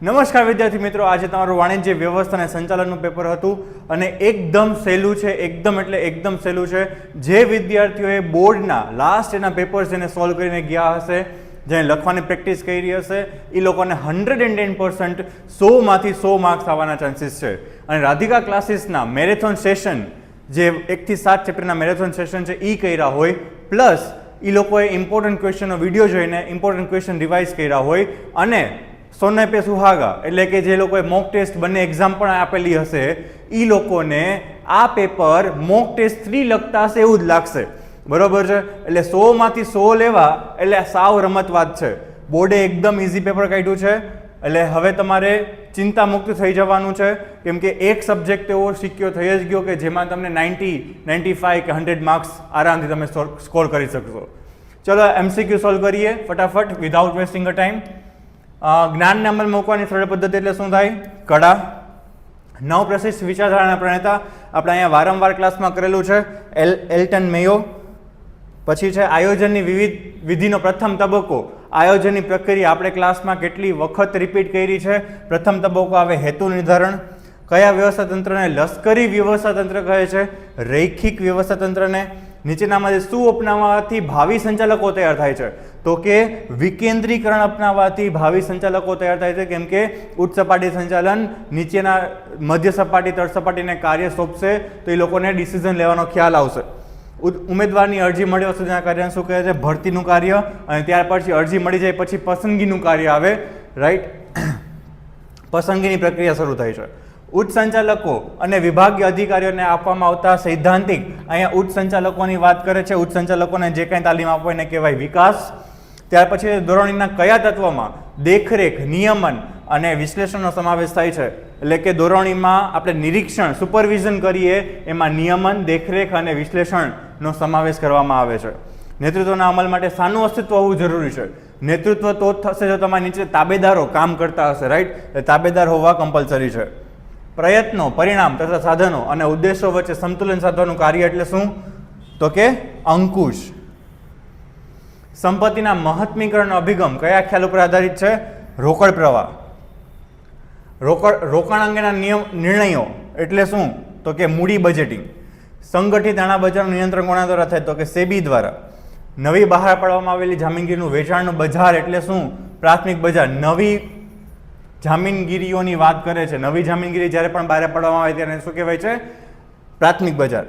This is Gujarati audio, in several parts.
નમસ્કાર વિદ્યાર્થી મિત્રો, આજે તમારું વાણિજ્ય વ્યવસ્થા અને સંચાલનનું પેપર હતું અને એકદમ સહેલું છે, એકદમ સહેલું છે. જે વિદ્યાર્થીઓએ બોર્ડના લાસ્ટ એના પેપર્સ એને સોલ્વ કરીને ગયા હશે, જેને લખવાની પ્રેક્ટિસ કરી હશે, એ લોકોને 110% 100માંથી 100 માર્ક્સ આવવાના ચાન્સીસ છે. અને રાધિકા ક્લાસીસના મેરેથોન સેશન, જે 1 થી 7 ચેપ્ટરના મેરેથોન સેશન છે, એ કર્યા હોય, પ્લસ એ લોકોએ ઇમ્પોર્ટન્ટ ક્વેશ્ચનનો વિડીયો જોઈને ઇમ્પોર્ટન્ટ ક્વેશ્ચન રિવાઇઝ કર્યા હોય, અને સોને પે સુહાગા એટલે કે જે લોકોએ મોક ટેસ્ટ બંને એક્ઝામ પણ આપેલી હશે, એ લોકોને આ પેપર મોક ટેસ્ટ 3 લખતા હશે એવું જ લાગશે. બરોબર છે? એટલે 100માંથી 100 લેવા એટલે સાવ રમત વાત છે. બોર્ડે એકદમ ઇઝી પેપર કાઢ્યું છે. એટલે હવે તમારે ચિંતા મુક્ત થઈ જવાનું છે, કેમ કે એક સબ્જેક્ટ એવો સિક્યોર થઈ જ ગયો કે જેમાં તમને 90, 95 કે 100 માર્ક્સ આરામથી તમે સ્કોર કરી શકશો. ચલો MCQ સોલ્વ કરીએ ફટાફટ, વિધાઉટ વેસ્ટિંગ અ ટાઈમ. જ્ઞાનને અમલમાં મૂકવાની સરળ પદ્ધતિ એટલે શું થાય? કડા. નવ પ્રશિષ્ટ વિચારધારાના પ્રણેતા આપણે અહીંયા વારંવાર ક્લાસમાં કરેલું છે, એલ્ટન મેયો. પછી છે આયોજનની વિવિધ વિધિનો પ્રથમ તબક્કો. આયોજનની પ્રક્રિયા આપણે ક્લાસમાં કેટલી વખત રિપીટ કરી છે. પ્રથમ તબક્કો આવે હેતુ નિર્ધારણ. કયા વ્યવસ્થા તંત્રને લશ્કરી વ્યવસ્થા તંત્ર કહે છે? રૈખિક વ્યવસ્થા તંત્રને. નીચેનામાંથી શું અપનાવવાથી ભાવિ સંચાલકો તૈયાર થાય છે? તો કે વિકેન્દ્રીકરણ અપનાવવાથી ભાવિ સંચાલકો તૈયાર થાય છે, કેમ કે ઉચ્ચ સપાટી સંચાલન નીચેના મધ્ય સપાટી તળ સપાટીને કાર્ય સોંપશે તો એ લોકોને ડિસિઝન લેવાનો ખ્યાલ આવશે. ઉમેદવારની અરજી મળ્યા સુધીના કાર્યને શું કહે છે? ભરતીનું કાર્ય. અને ત્યાર પછી અરજી મળી જાય પછી પસંદગીનું કાર્ય આવે. રાઈટ? પસંદગીની પ્રક્રિયા શરૂ થાય છે. ઉચ્ચ સંચાલકો અને વિભાગીય અધિકારીઓને આપવામાં આવતા સૈદ્ધાંતિક, અહીંયા ઉચ્ચ સંચાલકોની વાત કરે છે. ઉચ્ચ સંચાલકોને જે કંઈ તાલીમ આપો એને કહેવાય વિકાસ. ત્યાર પછી દોરણીના કયા તત્વમાં દેખરેખ, નિયમન અને વિશ્લેષણનો સમાવેશ થાય છે? એટલે કે દોરણીમાં આપણે નિરીક્ષણ, સુપરવિઝન કરીએ, એમાં નિયમન, દેખરેખ અને વિશ્લેષણનો સમાવેશ કરવામાં આવે છે. નેતૃત્વના અમલ માટે શાનું અસ્તિત્વ હોવું જરૂરી છે? નેતૃત્વ તો જ થશે જો તમારી નીચે તાબેદારો કામ કરતા હશે. રાઈટ? તાબેદાર હોવા કમ્પલસરી છે. પ્રયત્નો, પરિણામ તથા સાધનો અને ઉદ્દેશો વચ્ચે સંતુલન સાધવાનું કાર્ય એટલે શું? તો કે અંકુશ. સંપત્તિના મહત્મીકરણનો અભિગમ કયા ખ્યાલ ઉપર આધારિત છે? રોકડ પ્રવાહ. રોકાણ અંગેના નિર્ણયો એટલે શું? તો કે મૂડી બજેટિંગ. સંગઠિત નાણાં બજારનું નિયંત્રણ કોના દ્વારા થાય? તો કે સેબી દ્વારા. નવી બહાર પાડવામાં આવેલી જામીનગીરીનું વેચાણનું બજાર એટલે શું? પ્રાથમિક બજાર. નવી જામીનગીરીઓની વાત કરે છે. નવી જામીનગીરી જ્યારે પણ બહાર પાડવામાં આવે ત્યારે શું કહેવાય છે? પ્રાથમિક બજાર.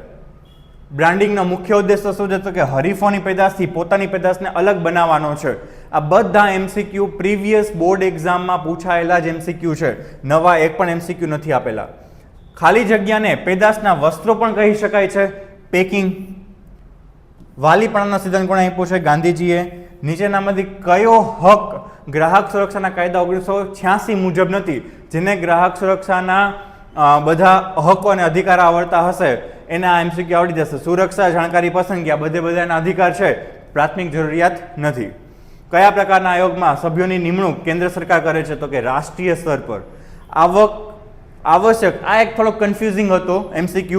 બ્રાન્ડિંગનો મુખ્ય ઉદ્દેશ શું છે? તો કે હરીફોની પેદાશથી પોતાની પેદાશને અલગ બનાવવાનો છે. આ બધા MCQ પ્રીવિયસ બોર્ડ એક્ઝામમાં પૂછાયેલા જ MCQ છે. નવા એક પણ MCQ નથી આપેલા. ખાલી જગ્યાને પેદાશના વસ્ત્રો પણ કહી શકાય છે. પેકિંગ. વાલીપણાનો સિદ્ધાંત કોણે આપ્યો છે? ગાંધીજીએ. નીચેનામાંથી કયો હક ગ્રાહક સુરક્ષાના કાયદા 1986 મુજબ નથી? જેને ગ્રાહક સુરક્ષાના બધા હકો અને અધિકાર આવડતા હશે એને આ MCQ આવડી જશે. સુરક્ષા, જાણકારી, પસંદગી, આ બધાના અધિકાર છે, પ્રાથમિક જરૂરિયાત નથી. કયા પ્રકારના આયોગમાં સભ્યોની નિમણૂક કેન્દ્ર સરકાર કરે છે? તો કે રાષ્ટ્રીય સ્તર પર. આવશ્યક, આ એક થોડો કન્ફ્યુઝિંગ હતો MCQ,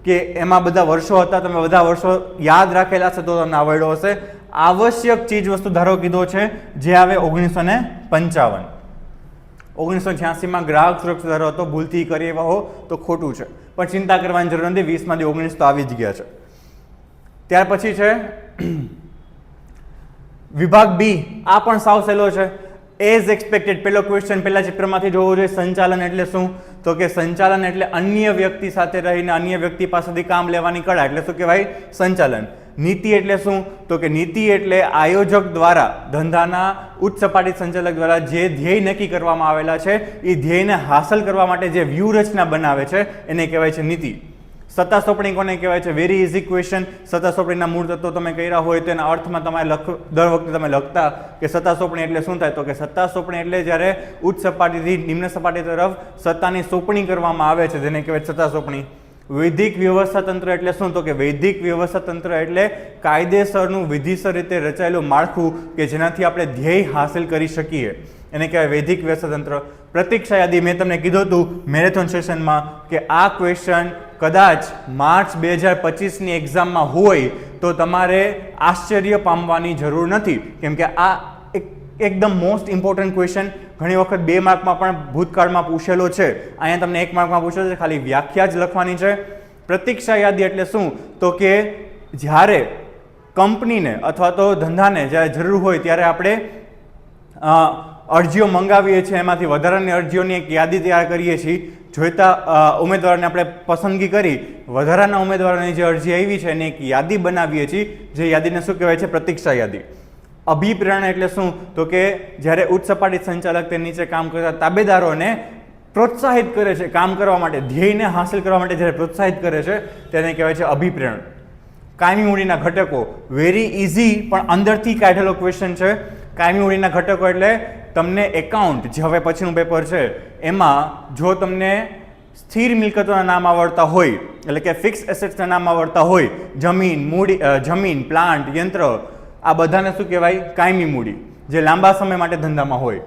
કે એમાં બધા વર્ષો હતા, તમે બધા વર્ષો યાદ રાખેલા હશે તો તમને આવડ્યો હશે. આવશ્યક ચીજ વસ્તુ ધારો કીધો છે, જે આવે 1955. 1986માં ગ્રાહક સુરક્ષા ધારો હતો, ભૂલથી કરી એવા હો તો ખોટું છે, પણ ચિંતા કરવાની જરૂર નથી. 20માંથી 19 તો આવી જ ગયા છે. ત્યાર પછી છે વિભાગ બી. આ પણ સાવ સહેલો છે. એઝ એક્સપેક્ટેડ પેલો ક્વેશ્ચન પહેલા ચેપ્ટરમાંથી જોવો જોઈએ. સંચાલન એટલે શું? તો કે સંચાલન એટલે અન્ય વ્યક્તિ સાથે રહીને અન્ય વ્યક્તિ પાસેથી કામ લેવાની કળા, એટલે શું કહેવાય? સંચાલન. નીતિ એટલે શું? તો કે નીતિ એટલે આયોજક દ્વારા, ધંધાના ઉચ્ચ સપાટી સંચાલક દ્વારા જે ધ્યેય નક્કી કરવામાં આવેલા છે એ ધ્યેયને હાંસલ કરવા માટે જે વ્યૂહરચના બનાવે છે એને કહેવાય છે નીતિ. સત્તા સોંપણી કોને કહેવાય છે? Very easy question. સત્તા સોંપણીના મૂળ તત્વો તમે કર્યા હોય તો એના અર્થમાં તમારે દર વખતે તમે લખતા કે સત્તા સોંપણી એટલે શું થાય? તો કે સત્તા સોંપણી એટલે જ્યારે ઉચ્ચ સપાટીથી નિમ્ન સપાટી તરફ સત્તાની સોંપણી કરવામાં આવે છે, જેને કહેવાય સત્તા સોંપણી. વૈધિક વ્યવસ્થા તંત્ર એટલે શું? તો કે વૈધિક વ્યવસ્થા તંત્ર એટલે કાયદેસરનું વિધિસર રીતે રચાયેલું માળખું કે જેનાથી આપણે ધ્યેય હાંસલ કરી શકીએ, એને કહેવાય વૈધિક વ્યવસ્થા તંત્ર. પ્રતીક્ષા યાદી, મેં તમને કીધું હતું મેરેથોન સેશનમાં કે આ ક્વેશ્ચન કદાચ માર્ચ 2025ની એક્ઝામમાં હોય તો તમારે આશ્ચર્ય પામવાની જરૂર નથી, કેમ કે આ એકદમ મોસ્ટ ઇમ્પોર્ટન્ટ ક્વેશ્ચન ઘણી વખત 2 માર્કમાં પણ ભૂતકાળમાં પૂછેલો છે. અહીંયા તમને 1 માર્કમાં પૂછેલો છે, ખાલી વ્યાખ્યા જ લખવાની છે. પ્રતીક્ષા યાદી એટલે શું? તો કે જ્યારે કંપનીને અથવા તો ધંધાને જ્યારે જરૂર હોય ત્યારે આપણે અરજીઓ મંગાવીએ છીએ, એમાંથી વધારાની અરજીઓની એક યાદી તૈયાર કરીએ છીએ. જોઈતા ઉમેદવારોને આપણે પસંદગી કરી વધારાના ઉમેદવારોની જે અરજી આવી છે એની એક યાદી બનાવીએ છીએ, જે યાદીને શું કહેવાય છે? પ્રતીક્ષા યાદી. અભિપ્રેરણા એટલે શું? તો કે જ્યારે ઉચ્ચ સપાટી સંચાલક તે નીચે કામ કરતા તાબેદારોને પ્રોત્સાહિત કરે છે કામ કરવા માટે, ધ્યેયને હાંસલ કરવા માટે જ્યારે પ્રોત્સાહિત કરે છે તેને કહેવાય છે અભિપ્રેરણ. કાયમી મૂડીના ઘટકો, વેરી ઇઝી પણ અંદરથી કાઢેલો ક્વેશ્ચન છે. કાયમી મૂડીના ઘટકો એટલે તમને એકાઉન્ટ, જે હવે પછીનું પેપર છે એમાં જો તમને સ્થિર મિલકતોના નામ આવડતા હોય, એટલે કે ફિક્સ એસેટ્સના નામ આવડતા હોય, જમીન, પ્લાન્ટ, યંત્ર, આ બધાને શું કહેવાય? કાયમી મૂડી, જે લાંબા સમય માટે ધંધામાં હોય.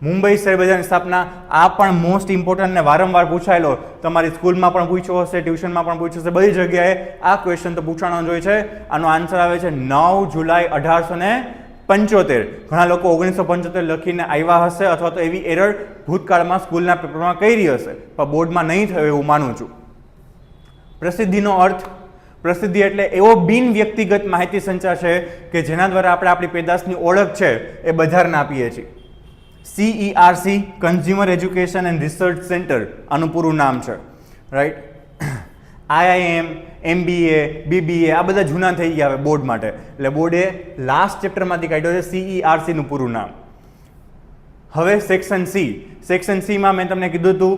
મુંબઈ શેરબજારની સ્થાપના, આ પણ મોસ્ટ ઇમ્પોર્ટન્ટ ને વારંવાર પૂછાયેલો, તમારી સ્કૂલમાં પણ પૂછ્યો હશે, ટ્યુશનમાં પણ પૂછ્યો હશે, બધી જગ્યાએ આ ક્વેશ્ચન તો પૂછવાનો જ હોય છે. આનો આન્સર આવે છે 9 જુલાઈ 1875. ઘણા લોકો 1975 લખીને આવ્યા હશે અથવા તો એવી એરર ભૂતકાળમાં સ્કૂલના પેપરમાં કરી હશે, પણ બોર્ડમાં નહીં થયો એવું માનું છું. પ્રસિદ્ધિનો અર્થ, પ્રસિદ્ધિ એટલે એવો બિન વ્યક્તિગત માહિતી સંચાર છે કે જેના દ્વારા આપણે આપણી પેદાશની ઓળખ છે એ બજારને આપીએ છીએ. CERC, consumer education and research centre, આનું પૂરું નામ છે, રાઈટ. IIM, MBA, BBA આ બધા જૂના થઈ ગયા હવે બોર્ડ માટે, એટલે બોર્ડે લાસ્ટ ચેપ્ટરમાંથી કાઢ્યો છે CERC નું પૂરું નામ. હવે સેક્શન C. સેક્શન C માં મેં તમને કીધું હતું,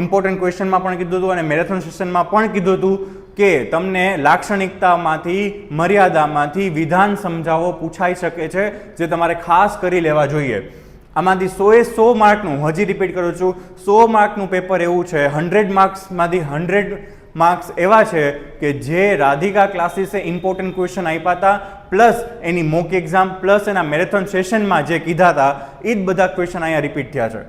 ઇમ્પોર્ટન્ટ ક્વેશ્ચનમાં પણ કીધું હતું અને મેરેથોન સેશનમાં પણ કીધું હતું કે તમને લાક્ષણિકતામાંથી, મર્યાદામાંથી વિધાન સમજાવો પૂછાઈ શકે છે, જે તમારે ખાસ કરી લેવા જોઈએ. આમાંથી 100 માર્કનું, હજી રિપીટ કરું છું, 100 માર્કનું પેપર એવું છે, 100 માર્ક્સમાંથી 100 માર્ક્સ એવા છે કે જે રાધિકા ક્લાસીસે ઇમ્પોર્ટન્ટ ક્વેશ્ચન આપ્યા હતા, પ્લસ એની મોક એક્ઝામ, પ્લસ એના મેરેથોન સેશનમાં જે કીધા હતા એ જ બધા ક્વેશ્ચન અહીંયા રિપીટ થયા છે.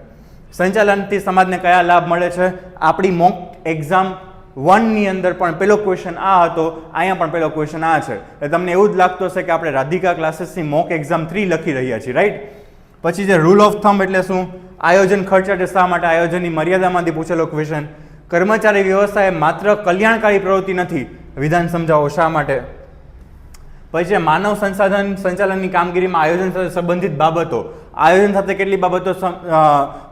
સંચાલનથી સમાજને કયા લાભ મળે છે? આપણી મોક એક્ઝામ 1 ની અંદર પણ પહેલો ક્વેશ્ચન આ હતો, અહીંયા પણ પહેલો ક્વેશ્ચન આ છે. એટલે તમને એવું જ લાગતું હશે કે આપણે રાધિકા ક્લાસીસની મોક એક્ઝામ 3 લખી રહ્યા છીએ, રાઈટ. પછી જે રૂલ ઓફ થમ્બ એટલે શું? આયોજન ખર્ચ એટલે શા માટે? આયોજનની મર્યાદામાંથી પૂછેલો ક્વેશ્ચન. કર્મચારી વ્યવસ્થા એ માત્ર કલ્યાણકારી પ્રવૃત્તિ નથી, વિધાન સમજાવો શા માટે? પછી માનવ સંસાધન સંચાલનની કામગીરીમાં આયોજન સાથે સંબંધિત બાબતો. આયોજન સાથે કેટલી બાબતો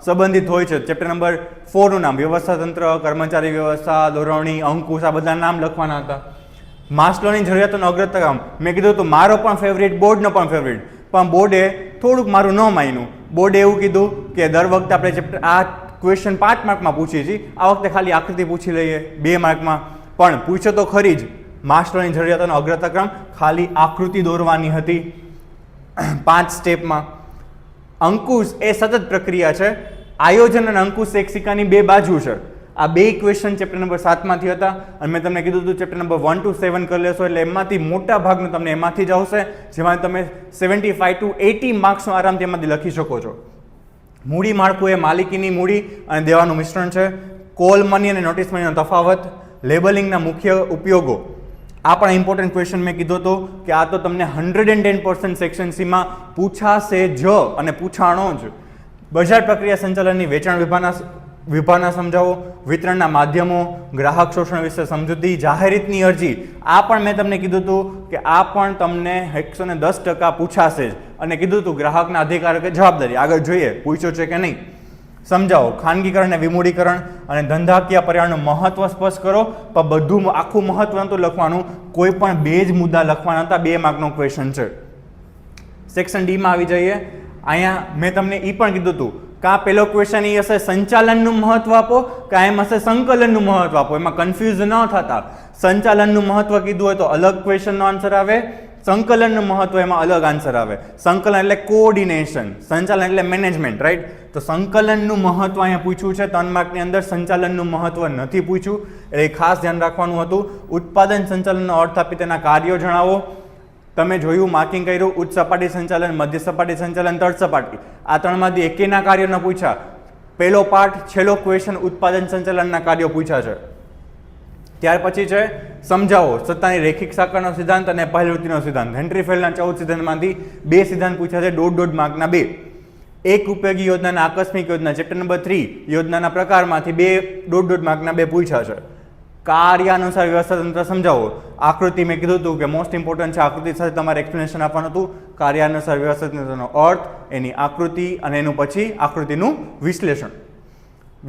સંબંધિત હોય છે? ચેપ્ટર નંબર 4 નું નામ, વ્યવસ્થા તંત્ર, કર્મચારી વ્યવસ્થા, દોરવણી, અંકુશ, આ બધા નામ લખવાના હતા. માસ્લોની જરૂરિયાતોનો અગ્રતાક્રમ, મેં કીધું હતું મારો પણ ફેવરિટ, બોર્ડનો પણ ફેવરિટ, પણ બોર્ડે થોડુંક મારું ન માન્યું. બોર્ડે એવું કીધું કે દર વખતે આપણે ચેપ્ટર આ ક્વેશ્ચન 5 માર્કમાં પૂછીએ છીએ, આ વખતે ખાલી આકૃતિ પૂછી લઈએ 2 માર્કમાં, પણ પૂછ્યો તો ખરી જ. માસ્ટરોની જરૂરિયાતોનો અગ્રતાક્રમ, ખાલી આકૃતિ દોરવાની હતી 5 સ્ટેપમાં. અંકુશ એ સતત પ્રક્રિયા છે. આયોજન અને અંકુશ એક સિક્કાની 2 બાજુ છે. આ 2 ક્વેશ્ચન ચેપ્ટર નંબર 7 માંથી હતા અને મેં તમને કીધું હતું ચેપ્ટર નંબર 1 to 7 કરી લેશો એટલે એમાંથી મોટા ભાગનું તમને એમાંથી જ આવશે, જેમાં તમે 75 to 80 માર્ક્સનો આરામથી એમાંથી લખી શકો છો. મૂડી માળખું એ માલિકીની મૂડી અને દેવાનું મિશ્રણ છે. કોલ મની અને નોટિસ મનીનો તફાવત. લેબલિંગના મુખ્ય ઉપયોગો, આ પણ ઇમ્પોર્ટન્ટ ક્વેશ્ચન મેં કીધો હતો કે આ તો તમને 110% સેક્શન C માં પૂછાશે જ અને પૂછાણો જ. બજાર પ્રક્રિયા સંચાલનની વેચાણ વિભાવના સમજાવો. વિતરણના માધ્યમો, ગ્રાહક શોષણ વિશે સમજૂતી, જાહેરાતની અરજી, આ પણ મેં તમને કીધું હતું કે આ પણ તમને 110% પૂછાશે જ. અને કીધું હતું ગ્રાહકના અધિકાર કે જવાબદારી, આગળ જોઈએ પૂછ્યો છે કે નહીં. સમજાવો. ખાનગીકરણ અને વિમૂઢીકરણ અને ધંધાકીય પર્યાવરણનું મહત્વ સ્પષ્ટ કરો. પણ બધું આખું મહત્વ નહોતું લખવાનું, કોઈ પણ 2 જ મુદ્દા લખવાના હતા. 2 માર્કનો ક્વેશ્ચન છે. સેક્શન D માં આવી જઈએ. અહીંયા મેં તમને એ પણ કીધું હતું કે પેલો ક્વેશ્ચન એ હશે સંચાલનનું મહત્વ આપો, કે એમ હશે સંકલનનું મહત્વ આપો. એમાં કન્ફ્યુઝ ન થતા. સંચાલનનું મહત્વ કીધું હોય તો અલગ ક્વેશ્ચનનો આન્સર આવે, સંકલનનું મહત્વ એમાં અલગ આન્સર આવે. સંકલન એટલે કોઓર્ડિનેશન, સંચાલન એટલે મેનેજમેન્ટ, રાઈટ. તો સંકલનનું મહત્વ અહીંયા પૂછ્યું છે 3 માર્કની અંદર, સંચાલનનું મહત્વ નથી પૂછ્યું, એટલે ખાસ ધ્યાન રાખવાનું હતું. ઉત્પાદન સંચાલનનો અર્થ આપી તેના કાર્યો જણાવો. તમે જોયું, માર્કિંગ કર્યું, ઉચ્ચ સપાટી સંચાલન, મધ્ય સપાટી સંચાલન, તળ સપાટી, આ 3માંથી એકેયના કાર્યો ન પૂછ્યા. પહેલો પાર્ટ, છેલ્લો ક્વેશ્ચન ઉત્પાદન સંચાલનના કાર્યો પૂછ્યા છે. ત્યાર પછી છે સમજાવો. સત્તાની રેખિક સાંકળનો સિદ્ધાંત અને પહેલવૃત્તિનો સિદ્ધાંત. હેનરી ફેલના 14 સિદ્ધાંતમાંથી 2 સિદ્ધાંત પૂછ્યા છે, 1.5 માર્કના 2. એક ઉપયોગી યોજનાના આકસ્મિક યોજના ચેપ્ટર નંબર 3 યોજનાના પ્રકારમાંથી 2.5 માર્કના 2 પૂછ્યા છે. કાર્યાનુસાર વ્યવસ્થા તંત્ર સમજાવો. આકૃતિ મેં કીધું હતું કે મોસ્ટ ઇમ્પોર્ટન્ટ છે, આકૃતિ સાથે તમારે એક્સપ્લેનેશન આપવાનું હતું. કાર્યાનુસાર વ્યવસ્થા તંત્રનો અર્થ, એની આકૃતિ અને એનું પછી આકૃતિનું વિશ્લેષણ.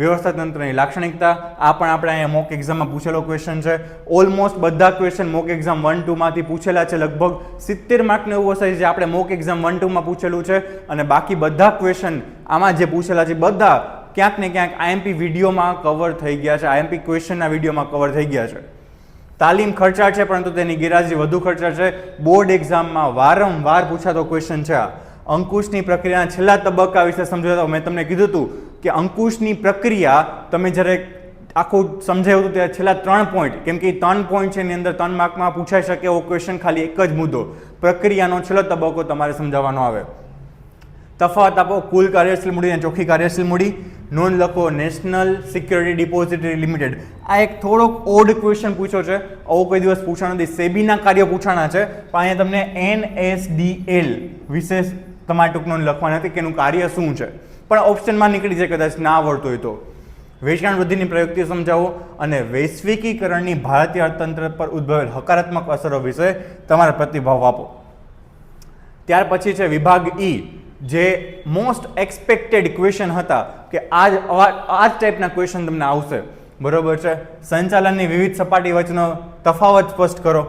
વ્યવસ્થા તંત્રની લાક્ષણિકતા, આ પણ આપણે અહીંયા મોક એક્ઝામમાં પૂછેલો ક્વેશ્ચન છે. ઓલમોસ્ટ બધા ક્વેશ્ચન મોક એક્ઝામ 1-2 માંથી પૂછેલા છે. લગભગ 70 માર્કનું એવું હશે જે આપણે મોક એક્ઝામ 1-2 માં પૂછેલું છે, અને બાકી બધા ક્વેશ્ચન આમાં જે પૂછેલા છે બધા ક્યાંક ને ક્યાંક આઈએમપી વિડીયોમાં કવર થઈ ગયા છે, આઈએમપી ક્વેશ્ચનના વિડીયોમાં કવર થઈ ગયા છે. તાલીમ ખર્ચાળ છે, પરંતુ તેની ગેરહાજરી વધુ ખર્ચાળ છે. બોર્ડ એક્ઝામમાં વારંવાર પૂછાતો ક્વેશ્ચન છે. અંકુશની પ્રક્રિયાના છેલ્લા તબક્કા વિશે સમજાવતા મેં તમને કીધું હતું કે અંકુશની પ્રક્રિયા તમે જ્યારે આખું સમજાવ્યું હતું ત્યારે છેલ્લા 3 પોઈન્ટ, કેમ કે 3 પોઈન્ટ છે એની અંદર 3 માર્કમાં પૂછાઈ શકે એવો ક્વેશ્ચન, ખાલી એક જ મુદ્દો, પ્રક્રિયાનો છેલ્લો તબક્કો તમારે સમજાવવાનો આવે. તફાવત આપો કુલ કાર્યશીલ મૂડી અને ચોખ્ખી કાર્યશીલ મૂડી. નોંધ લખો નેશનલ સિક્યોરિટી ડિપોઝિટરી લિમિટેડ. આ એક થોડોક ઓડ ક્વેશ્ચન પૂછ્યો છે, આવો કોઈ દિવસ પૂછાનો નથી. સેબીના કાર્યો પૂછાણા છે, પણ અહીંયા તમને NSDL વિશે તમારે ટૂંક નોંધ લખવાની હતી કે એનું કાર્ય શું છે, પણ ઓપ્શનમાં નીકળી જાય કદાચ ના આવડતું હોય તો. વેચાણ વૃદ્ધિની પ્રયુક્તિ સમજાવો અને વૈશ્વિકીકરણની ભારતીય અર્થતંત્ર પર ઉદ્ભવેલ હકારાત્મક અસરો વિશે તમારા પ્રતિભાવ આપો. ત્યાર પછી છે વિભાગ E, જે મોસ્ટ એક્સપેક્ટેડ ક્વેશ્ચન હતા કે આ જ ટાઈપના ક્વેશ્ચન તમને આવશે, બરોબર છે. સંચાલનની વિવિધ સપાટી વચ્ચેનો તફાવત સ્પષ્ટ કરો.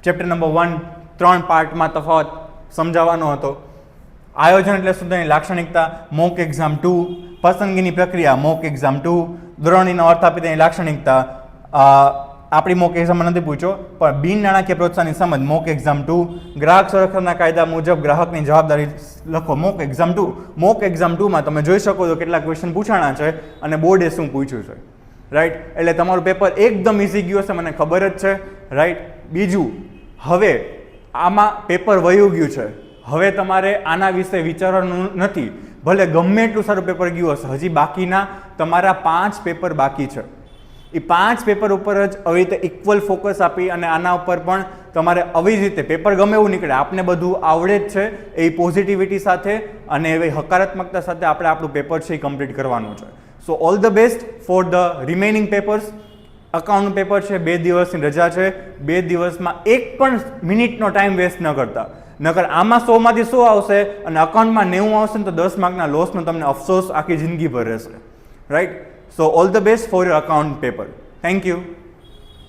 ચેપ્ટર નંબર 1 3 પાર્ટમાં તફાવત સમજાવવાનો હતો. આયોજન એટલે શું તેની લાક્ષણિકતા, મોક એક્ઝામ 2. પસંદગીની પ્રક્રિયા, મોક એક્ઝામ 2. દ્રોણીનો અર્થ આપી તેની લાક્ષણિકતા, આપણી મોક એક્ઝામમાં નથી પૂછ્યો, પણ બિન નાણાકીય પ્રોત્સાહનની સમજ, મોક એક્ઝામ 2. ગ્રાહક સંરક્ષણના કાયદા મુજબ ગ્રાહકની જવાબદારી લખો, મોક એક્ઝામ 2. મોક એક્ઝામ 2 માં તમે જોઈ શકો છો કેટલા ક્વેશ્ચન પૂછાણા છે અને બોર્ડે શું પૂછ્યું છે, રાઈટ. એટલે તમારું પેપર એકદમ ઇઝી ગયું હશે, મને ખબર જ છે, રાઈટ. બીજું, હવે આમાં પેપર વયું ગયું છે, હવે તમારે આના વિશે વિચારવાનું નથી. ભલે ગમે એટલું સારું પેપર ગયું હશે, હજી બાકીના તમારા 5 પેપર બાકી છે. એ 5 પેપર ઉપર જ આવી રીતે ઇક્વલ ફોકસ આપી અને આના ઉપર પણ તમારે આવી જ રીતે પેપર ગમે એવું નીકળે, આપને બધું આવડે જ છે, એ પોઝિટિવિટી સાથે અને એવી હકારાત્મકતા સાથે આપણે આપણું પેપર છે એ કમ્પ્લીટ કરવાનું છે. So all the best for the remaining papers. અકાઉન્ટનું પેપર છે, 2 દિવસની રજા છે, 2 દિવસમાં એક પણ મિનિટનો ટાઈમ વેસ્ટ ન કરતા. નકર આમાં 100 માંથી 100 આવશે અને અકાઉન્ટમાં 90 આવશે ને તો 10 માર્કના લોસનો તમને અફસોસ આખી જિંદગી ભર રહેશે, right. So all the best for your account paper. Thank you.